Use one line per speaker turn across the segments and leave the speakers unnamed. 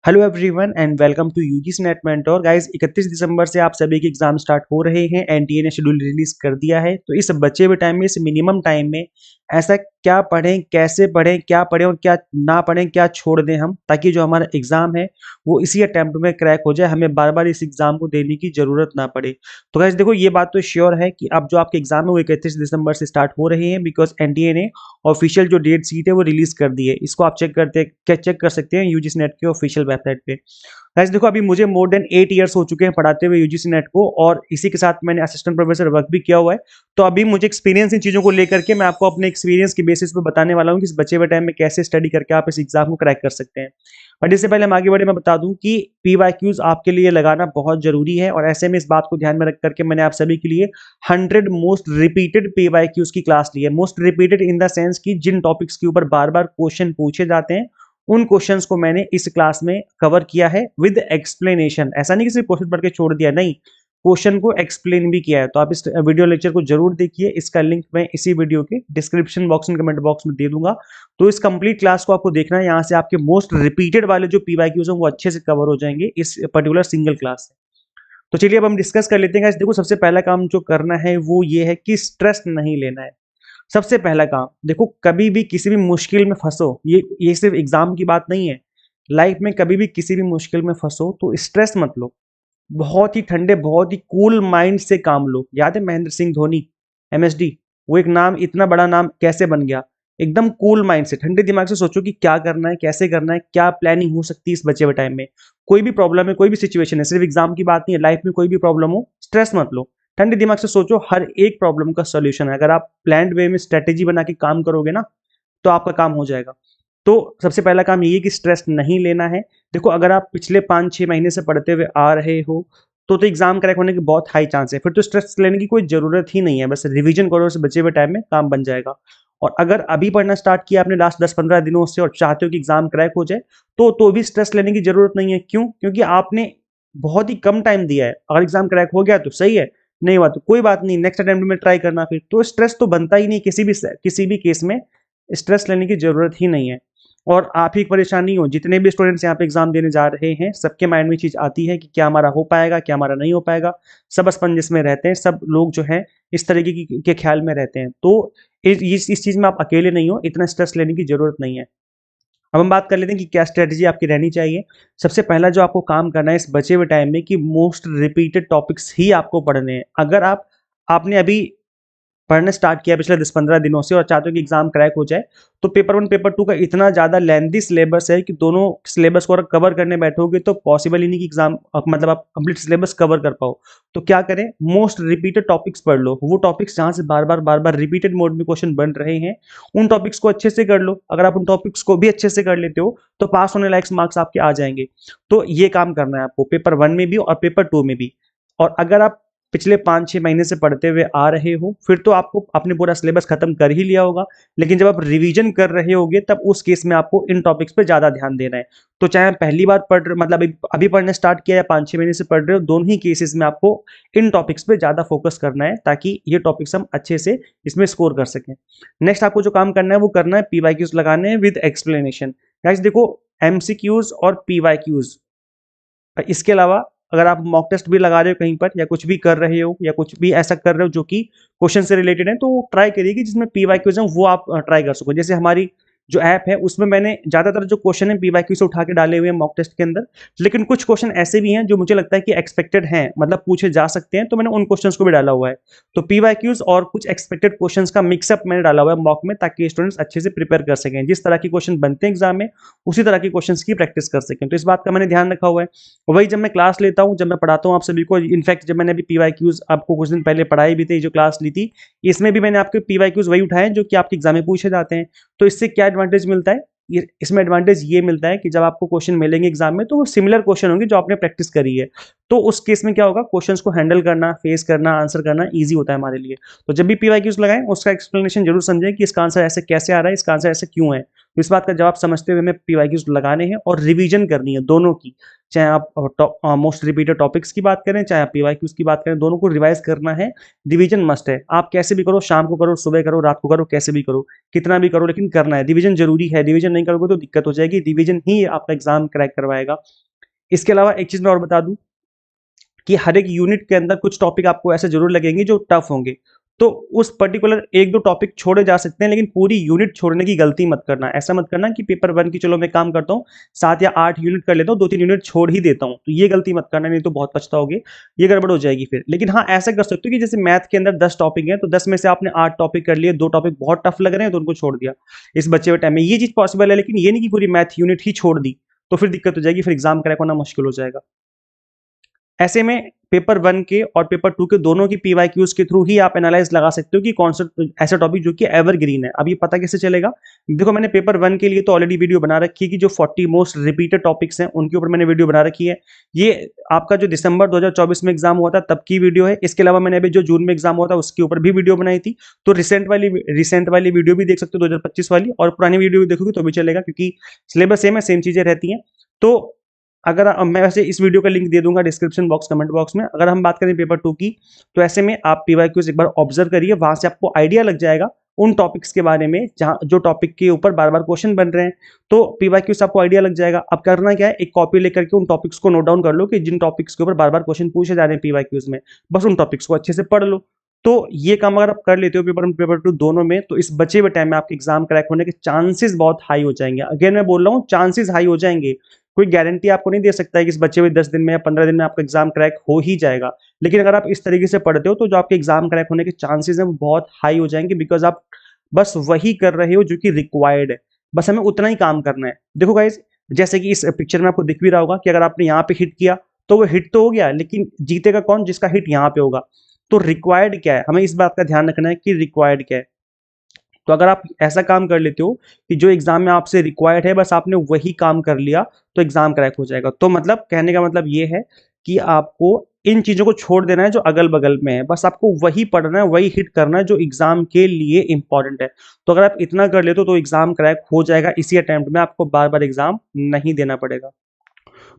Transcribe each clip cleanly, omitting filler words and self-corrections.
Hello everyone and welcome to UGC NET mentor guys. 31 दिसंबर से आप सभी के एग्जाम स्टार्ट हो रहे हैं। एनटीए ने शेड्यूल रिलीज कर दिया है। तो इस बचे हुए टाइम में, इस मिनिमम टाइम में ऐसा क्या पढ़ें, कैसे पढ़ें, क्या पढ़ें और क्या ना पढ़ें, क्या छोड़ दें हम, ताकि जो हमारा एग्जाम है वो इसी अटेम्प्ट में क्रैक हो जाए, हमें बार बार इस एग्जाम को देने की जरूरत ना पड़े। तो गाइस देखो, ये बात तो श्योर है कि अब जो आपके एग्जाम है वो 31 दिसंबर से स्टार्ट हो रहे हैं, बिकॉज एनटीए ने ऑफिशियल जो डेट सीट है वो रिलीज कर दी है। इसको आप चेक कर सकते हैं यूजीसी नेट के ऑफिशियल वेबसाइट पे। गाइस देखो, अभी मुझे मोर देन 8 ईयर्स हो चुके हैं पढ़ाते हुए यूजीसी नेट को, और इसी के साथ मैंने असिस्टेंट प्रोफेसर वर्क भी किया हुआ है। तो अभी मुझे एक्सपीरियंस इन चीजों को लेकर के मैं आपको अपने एक्सपीरियंस के बेसिस पे बताने वाला हूँ कि इस बचे हुए टाइम में कैसे स्टडी करके आप इस एग्जाम को क्रैक कर सकते हैं। बट इससे पहले हम आगे बढ़े, मैं बता दूं कि पीवाईक्यूज आपके लिए लगाना बहुत जरूरी है, और ऐसे में इस बात को ध्यान में रख करके मैंने आप सभी के लिए 100 मोस्ट रिपीटेड पीवाईक्यूज की क्लास ली है। Most repeated in the sense कि जिन टॉपिक्स के ऊपर बार बार क्वेश्चन पूछे जाते हैं, उन क्वेश्चंस को मैंने इस क्लास में कवर किया है विद एक्सप्लेनेशन। ऐसा नहीं कि सिर्फ क्वेश्चन पढ़ के छोड़ दिया, नहीं, क्वेश्चन को एक्सप्लेन भी किया है। तो आप इस वीडियो लेक्चर को जरूर देखिए। इसका लिंक मैं इसी वीडियो के डिस्क्रिप्शन बॉक्स में, कमेंट बॉक्स में दे दूंगा। तो इस कंप्लीट क्लास को आपको देखना है। यहाँ से आपके मोस्ट रिपीटेड वाले जो पीवाईक्यूज हैं वो अच्छे से कवर हो जाएंगे इस पर्टिकुलर सिंगल क्लास से। तो चलिए अब हम डिस्कस कर लेते हैं guys। देखो, सबसे पहला काम जो करना है वो ये है कि स्ट्रेस नहीं लेना है। सबसे पहला काम देखो, कभी भी किसी भी मुश्किल में फंसो, ये सिर्फ एग्जाम की बात नहीं है, लाइफ में कभी भी किसी भी मुश्किल में फंसो तो स्ट्रेस मत लो। बहुत ही ठंडे, बहुत ही कूल माइंड से काम लो। याद है महेंद्र सिंह धोनी, एमएसडी, वो एक नाम, इतना बड़ा नाम कैसे बन गया? एकदम कूल माइंड से, ठंडे दिमाग से सोचो कि क्या करना है, कैसे करना है, क्या प्लानिंग हो सकती है इस बचे हुए टाइम में। कोई भी प्रॉब्लम है, कोई भी सिचुएशन है, सिर्फ एग्जाम की बात नहीं है, लाइफ में कोई भी प्रॉब्लम हो, स्ट्रेस मत लो। ठंडे दिमाग से सोचो, हर एक प्रॉब्लम का सोल्यूशन है। अगर आप प्लान्ड वे में स्ट्रेटेजी बना के काम करोगे ना, तो आपका काम हो जाएगा। तो सबसे पहला काम ये है कि स्ट्रेस नहीं लेना है। देखो, अगर आप पिछले 5-6 महीने से पढ़ते हुए आ रहे हो तो एग्जाम क्रैक होने के बहुत हाई चांस है। फिर तो स्ट्रेस लेने की कोई जरूरत ही नहीं है, बस रिवीजन करो, से बचे हुए टाइम में काम बन जाएगा। और अगर अभी पढ़ना स्टार्ट किया आपने लास्ट 10-15 दिनों से और चाहते हो कि एग्जाम क्रैक हो जाए, तो भी स्ट्रेस लेने की जरूरत नहीं है। क्यों? क्योंकि आपने बहुत ही कम टाइम दिया है। अगर एग्जाम क्रैक हो गया तो सही है, नहीं हुआ तो कोई बात नहीं, नेक्स्ट अटेम्प्ट में ट्राई करना। फिर तो स्ट्रेस तो बनता ही नहीं, किसी भी केस में स्ट्रेस लेने की जरूरत ही नहीं है। और आप ही परेशान नहीं हो, जितने भी स्टूडेंट्स यहाँ पे एग्जाम देने जा रहे हैं, सबके माइंड में चीज आती है कि क्या हमारा हो पाएगा, क्या हमारा नहीं हो पाएगा। सब असमंजस में रहते हैं, सब लोग जो है इस तरीके के ख्याल में रहते हैं। तो इस चीज में आप अकेले नहीं हो, इतना स्ट्रेस लेने की जरूरत नहीं है। अब हम बात कर लेते हैं कि क्या स्ट्रेटजी आपकी रहनी चाहिए। सबसे पहला जो आपको काम करना है इस बचे हुए टाइम में, कि मोस्ट रिपीटेड टॉपिक्स ही आपको पढ़ने हैं। अगर आपने अभी पढ़ना स्टार्ट किया पिछले 10-15 दिनों से और चाहते हो कि एग्जाम क्रैक हो जाए, तो पेपर 1 पेपर 2 का इतना ज्यादा लेंथी सिलेबस है कि दोनों सिलेबस को अगर कवर करने बैठोगे तो पॉसिबल ही नहीं कि एग्जाम मतलब आप कंप्लीट सिलेबस कवर कर पाओ। तो क्या करें, मोस्ट रिपीटेड टॉपिक्स पढ़ लो। वो टॉपिक्स जहां से बार बार रिपीटेड मोड में क्वेश्चन बन रहे हैं, उन टॉपिक्स को अच्छे से कर लो। अगर आप उन टॉपिक्स को भी अच्छे से कर लेते हो तो पास होने लायक मार्क्स आपके आ जाएंगे। तो ये काम करना है आपको, पेपर 1 में भी और पेपर 2 में भी। और अगर आप पिछले 5-6 महीने से पढ़ते हुए आ रहे हो, फिर तो आपको अपने पूरा सिलेबस खत्म कर ही लिया होगा। लेकिन जब आप रिवीजन कर रहे होगे, तब उस केस में आपको इन टॉपिक्स पे ज्यादा ध्यान देना है। तो चाहे आप पहली बार पढ़ रहे, मतलब अभी पढ़ने स्टार्ट किया या 5-6 महीने से पढ़ रहे हो, दोनों ही केसेस में आपको इन टॉपिक्स पे ज्यादा फोकस करना है, ताकि ये टॉपिक्स हम अच्छे से इसमें स्कोर कर सकें। नेक्स्ट आपको जो काम करना है वो करना है पीवाईक्यूज लगाने हैं विद एक्सप्लेनेशन। गाइस देखो, एमसीक्यूज और पीवाईक्यूज, इसके अलावा अगर आप मॉक टेस्ट भी लगा रहे हो कहीं पर, या कुछ भी कर रहे हो, या कुछ भी ऐसा कर रहे हो जो कि क्वेश्चन से रिलेटेड है, तो ट्राई करिए कि जिसमें पीवाईक्यूज हैं वो आप ट्राई कर सको। जैसे हमारी जो ऐप है उसमें मैंने ज्यादातर जो क्वेश्चन है पीवाईक्यू से उठा के डाले हुए हैं मॉक टेस्ट के अंदर। लेकिन कुछ क्वेश्चन ऐसे भी हैं जो मुझे लगता है कि एक्सपेक्टेड हैं, मतलब पूछे जा सकते हैं, तो मैंने उन क्वेश्चंस को भी डाला हुआ है। तो पीवाईक्यूज और कुछ एक्सपेक्टेड क्वेश्चंस का मिक्सअप मैंने डाला हुआ है मॉक में, ताकि स्टूडेंट्स अच्छे से प्रिपेयर कर सकें। जिस तरह के क्वेश्चन बनते हैं एग्जाम में, उसी तरह के क्वेश्चन की प्रैक्टिस कर सकें। तो इस बात का मैंने ध्यान रखा हुआ है। वही जब मैं क्लास लेता हूँ, जब मैं पढ़ाता हूँ आप सभी को, इनफैक्ट जब मैंने अभी पीवाईक्यूज आपको कुछ दिन पहले पढ़ाई भी थी, जो क्लास ली थी, इसमें भी मैंने आपके पीवाईक्यूज वही उठाए जो कि आपके एग्जाम में पूछे जाते हैं। तो इससे क्या एडवांटेज मिलता है? इसमें एडवांटेज ये मिलता है कि जब आपको क्वेश्चन मिलेंगे एग्जाम में, तो वो सिमिलर क्वेश्चन होंगे जो आपने प्रैक्टिस करी है। तो उस केस में क्या होगा, क्वेश्चंस को हैंडल करना, फेस करना, आंसर करना ईजी होता है हमारे लिए। तो जब भी पीवाईक्यूज लगाएं उसका एक्सप्लेनेशन जरूर समझें कि इसका आंसर ऐसे कैसे आ रहा है, इसका आंसर ऐसे क्यों है। तो इस बात का जवाब समझते हुए हमें पीवाईक्यूज लगाने हैं और रिवीजन करनी है दोनों की, चाहे आप मोस्ट रिपीटेड टॉपिक्स की बात करें, चाहे आप पीवाईक्यूज की बात करें, दोनों को रिवाइज करना है। रिवीजन मस्ट है, आप कैसे भी करो, शाम को करो, सुबह करो, रात को करो, कैसे भी करो, कितना भी करो, लेकिन करना है। रिवीजन जरूरी है, रिवीजन नहीं करोगे तो दिक्कत हो जाएगी, रिवीजन ही आपका एग्जाम क्रैक करवाएगा। इसके अलावा एक चीज मैं और बता दूं कि हर एक यूनिट के अंदर कुछ टॉपिक आपको ऐसे जरूर लगेंगे जो टफ होंगे, तो उस पर्टिकुलर एक दो टॉपिक छोड़े जा सकते हैं, लेकिन पूरी यूनिट छोड़ने की गलती मत करना। ऐसा मत करना कि पेपर वन की चलो मैं काम करता हूँ, 7 या 8 यूनिट कर लेता हूँ, 2-3 यूनिट छोड़ ही देता हूँ, तो ये गलती मत करना, नहीं तो बहुत पछताओगे, ये गड़बड़ हो जाएगी फिर। लेकिन हाँ, ऐसा कर सकते हो कि जैसे मैथ के अंदर 10 टॉपिक हैं, तो 10 में से आपने 8 टॉपिक कर लिए, 2 टॉपिक बहुत टफ लग रहे हैं तो उनको छोड़ दिया। इस बच्चे के टाइम में ये चीज पॉसिबल है, लेकिन ये नहीं कि पूरी मैथ यूनिट ही छोड़ दी, तो फिर दिक्कत हो जाएगी, फिर एग्जाम क्रैक होना मुश्किल हो जाएगा। ऐसे में पेपर वन के और पेपर टू के दोनों की पीवाईक्यूज के थ्रू ही आप एनालाइज लगा सकते हो कि कौन सा ऐसा टॉपिक जो कि एवरग्रीन है। अब ये पता कैसे चलेगा, देखो मैंने पेपर वन के लिए तो ऑलरेडी वीडियो बना रखी है कि जो 40 मोस्ट रिपीटेड टॉपिक्स हैं उनके ऊपर मैंने वीडियो बना रखी है। ये आपका जो दिसंबर 2024 में एग्जाम हुआ था तब की वीडियो है। इसके अलावा मैंने अभी जो जून में एग्जाम हुआ था उसके ऊपर भी वीडियो बनाई थी, तो रिसेंट वाली वीडियो भी देख सकते हो 2025 वाली, और पुरानी वीडियो भी देखोगे तो भी चलेगा, क्योंकि सिलेबस सेम है, सेम चीजें रहती हैं। तो अगर मैं वैसे इस वीडियो का लिंक दे दूंगा डिस्क्रिप्शन बॉक्स, कमेंट बॉक्स में। अगर हम बात करें पेपर टू की, तो ऐसे में आप पीवाईक्यूज एक बार ऑब्जर्व करिए, वहां से आपको आइडिया लग जाएगा उन टॉपिक्स के बारे में जहां जो टॉपिक के ऊपर बार बार क्वेश्चन बन रहे हैं, तो पीवाईक्यूज आपको आइडिया लग जाएगा। अब करना क्या है, एक कॉपी लेकर के उन टॉपिक्स को नोट डाउन कर लो कि जिन टॉपिक्स के ऊपर बार बार क्वेश्चन पूछे जा रहे हैं पीवाईक्यूज में, बस उन टॉपिक्स को अच्छे से पढ़ लो। तो ये काम अगर आप कर लेते हो पेपर वन पेपर टू दोनों में, तो इस बचे हुए टाइम में आपके एग्जाम क्रैक होने के चांसेस बहुत हाई हो जाएंगे। अगेन मैं बोल रहा हूँ, चांसेस हाई हो जाएंगे। कोई गारंटी आपको नहीं दे सकता है कि इस बचे हुए 10 दिन में या 15 दिन में आपका एग्जाम क्रैक हो ही जाएगा, लेकिन अगर आप इस तरीके से पढ़ते हो तो जो आपके एग्जाम क्रैक होने के चांसेस हैं वो बहुत हाई हो जाएंगे, बिकॉज आप बस वही कर रहे हो जो कि रिक्वायर्ड है, बस हमें उतना ही काम करना है। देखो गाइज, जैसे कि इस पिक्चर में आपको दिख भी रहा होगा कि अगर आपने यहाँ पे हिट किया तो वो हिट तो हो गया, लेकिन जीतेगा कौन, जिसका हिट यहाँ पे होगा। तो रिक्वायर्ड क्या है, हमें इस बात का ध्यान रखना है कि रिक्वायर्ड क्या है। तो अगर आप ऐसा काम कर लेते हो कि जो एग्जाम में आपसे रिक्वायर्ड है बस आपने वही काम कर लिया, तो एग्जाम क्रैक हो जाएगा। तो मतलब कहने का मतलब ये है कि आपको इन चीजों को छोड़ देना है जो अगल बगल में है, बस आपको वही पढ़ना है, वही हिट करना है जो एग्जाम के लिए इंपॉर्टेंट है। तो अगर आप इतना कर लेते हो तो एग्जाम क्रैक हो जाएगा इसी अटेम्प्ट में, आपको बार बार एग्जाम नहीं देना पड़ेगा।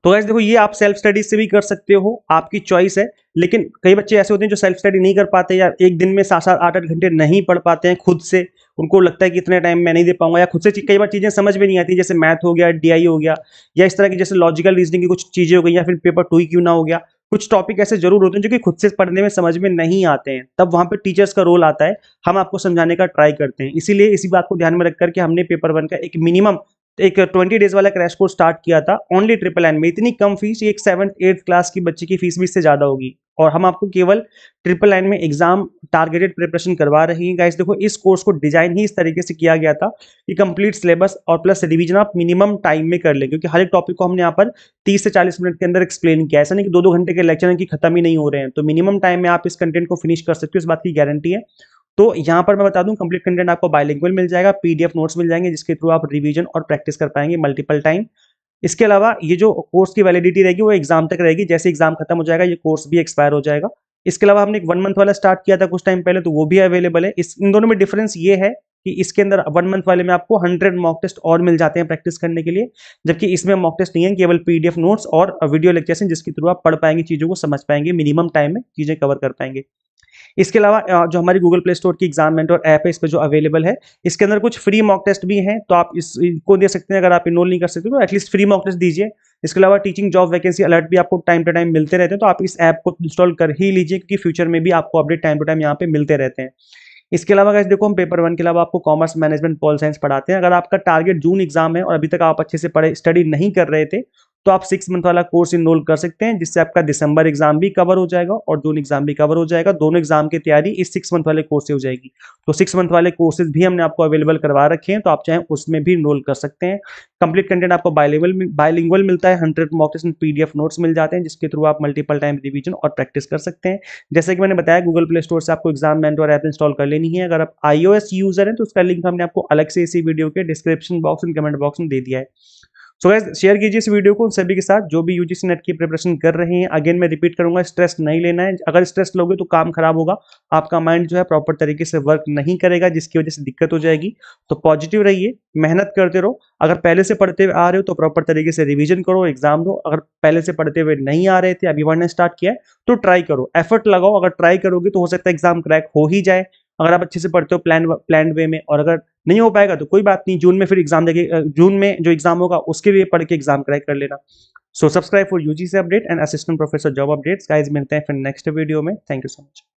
तो गाइस देखो, ये आप सेल्फ स्टडी से भी कर सकते हो, आपकी चॉइस है। लेकिन कई बच्चे ऐसे होते हैं जो सेल्फ स्टडी नहीं कर पाते, या एक दिन में 7-7 8-8 घंटे नहीं पढ़ पाते हैं खुद से, उनको लगता है कि इतने टाइम मैं नहीं दे पाऊंगा, या खुद से कई बार चीजें समझ में नहीं आती, जैसे मैथ हो गया, डीआई हो गया, या इस तरह की जैसे लॉजिकल रीजनिंग की कुछ चीजें हो गई, या फिर पेपर टू ही क्यों ना हो गया। कुछ टॉपिक ऐसे जरूर होते हैं जो कि खुद से पढ़ने में समझ में नहीं आते हैं, तब वहां पे टीचर्स का रोल आता है, हम आपको समझाने का ट्राई करते हैं। इसीलिए इसी बात को ध्यान में रख करके हमने पेपर वन का एक मिनिमम एक 20 डेज वाला क्रैश कोर्स स्टार्ट किया था ओनली ट्रिपल एन में। इतनी कम फीस, एक 7th 8th क्लास की बच्चे की फीस भी इससे ज्यादा होगी, और हम आपको केवल ट्रिपल एन में एग्जाम टारगेटेड प्रिपरेशन करवा रहे हैं। गाइस देखो, इस कोर्स को डिजाइन ही इस तरीके से किया गया था कि कंप्लीट सिलेबस और प्लस रिवीजन आप मिनिमम टाइम में कर ले, क्योंकि हर एक टॉपिक को हमने यहाँ पर 30 से 40 मिनट के अंदर एक्सप्लेन किया। ऐसा नहीं कि 2-2 घंटे के लेक्चर हैं कि खत्म ही नहीं हो रहे हैं, तो मिनिमम टाइम में आप इस कंटेंट को फिनिश कर सकते हो, इस बात की गारंटी है। तो यहाँ पर मैं बता दूं, कंप्लीट कंटेंट आपको बाइलिंगुअल मिल जाएगा, पीडीएफ नोट्स मिल जाएंगे जिसके थ्रू आप रिवीजन और प्रैक्टिस कर पाएंगे मल्टीपल टाइम। इसके अलावा ये जो कोर्स की वैलिडिटी रहेगी वो एग्जाम तक रहेगी, जैसे एग्जाम खत्म हो जाएगा ये कोर्स भी एक्सपायर हो जाएगा। इसके अलावा हमने एक 1 मंथ वाला स्टार्ट किया था कुछ टाइम पहले, तो वो भी अवेलेबल है। इन दोनों में डिफरेंस ये है कि इसके अंदर 1 मंथ वाले में आपको 100 मॉक टेस्ट और मिल जाते हैं प्रैक्टिस करने के लिए, जबकि इसमें मॉक टेस्ट नहीं है, केवल पीडीएफ नोट्स और वीडियो लेक्चर्स हैं जिसके थ्रू आप पढ़ पाएंगे, चीजों को समझ पाएंगे, मिनिमम टाइम में चीजें कवर कर पाएंगे। इसके अलावा जो हमारी गूगल प्ले स्टोर की एग्जाम मेंटर ऐप है, इस पर जो अवेलेबल है, इसके अंदर कुछ फ्री मॉक टेस्ट भी हैं, तो आप इसको दे सकते हैं। अगर आप इनरोल नहीं कर सकते तो एटलीस्ट फ्री मॉक टेस्ट दीजिए। इसके अलावा टीचिंग जॉब वैकेंसी अलर्ट भी आपको टाइम टू टाइम मिलते रहते हैं, तो आप इस ऐप को इंस्टॉल कर ही लीजिए, क्योंकि फ्यूचर में भी आपको अपडेट टाइम टू टाइम यहाँ पे मिलते रहते हैं। इसके अलावा गाइस देखो, हम पेपर वन के अलावा आपको कॉमर्स मैनेजमेंट पॉल साइंस पढ़ाते हैं। अगर आपका टारगेट जून एग्जाम है और अभी तक आप अच्छे से पढ़े स्टडी नहीं कर रहे थे, तो आप 6 मंथ वाला कोर्स इनरोल कर सकते हैं, जिससे आपका दिसंबर एग्जाम भी कवर हो जाएगा और जून एग्जाम भी कवर हो जाएगा। दोनों एग्जाम की तैयारी इस 6 मंथ वाले कोर्स से हो जाएगी। तो 6 मंथ वाले कोर्सेज भी हमने आपको अवेलेबल करवा रखे हैं, तो आप चाहें उसमें भी इनरोल कर सकते हैं। कंप्लीट कंटेंट आपको बाइलिंगुअल मिलता है, 100 मॉक टेस्ट पीडीएफ नोट्स मिल जाते हैं, जिसके थ्रू आप मल्टीपल टाइम रिवीजन और प्रैक्टिस कर सकते हैं। जैसे कि मैंने बताया, गूगल प्ले स्टोर से आपको एग्जाम मेंटर ऐप इंस्टॉल कर लेनी है। अगर आप iOS यूजर हैं तो उसका लिंक हमने आपको अलग से इसी वीडियो के description box and comment box में दे दिया है। सो गाइस शेयर कीजिए इस वीडियो को उन सभी के साथ जो भी यूजीसी नेट की प्रिपरेशन कर रहे हैं। अगेन मैं रिपीट करूंगा, स्ट्रेस नहीं लेना है। अगर स्ट्रेस लोगे तो काम खराब होगा, आपका माइंड जो है प्रॉपर तरीके से वर्क नहीं करेगा, जिसकी वजह से दिक्कत हो जाएगी। तो पॉजिटिव रहिए, मेहनत करते रहो। अगर पहले से पढ़ते हुए आ रहे हो तो प्रॉपर तरीके से रिविजन करो, एग्जाम दो। अगर पहले से पढ़ते हुए नहीं आ रहे थे, अभी पढ़ना स्टार्ट किया है, तो ट्राई करो, एफर्ट लगाओ। अगर ट्राई करोगे तो हो सकता है एग्जाम क्रैक हो ही जाए, अगर आप अच्छे से पढ़ते हो प्लान वे में। और अगर नहीं हो पाएगा तो कोई बात नहीं, जून में फिर एग्जाम देके जून में जो एग्जाम होगा उसके लिए पढ़ के एग्जाम क्रैक कर लेना। So subscribe for UGC update and assistant professor job updates. Guys मिलते हैं फिर नेक्स्ट वीडियो में। Thank you so much.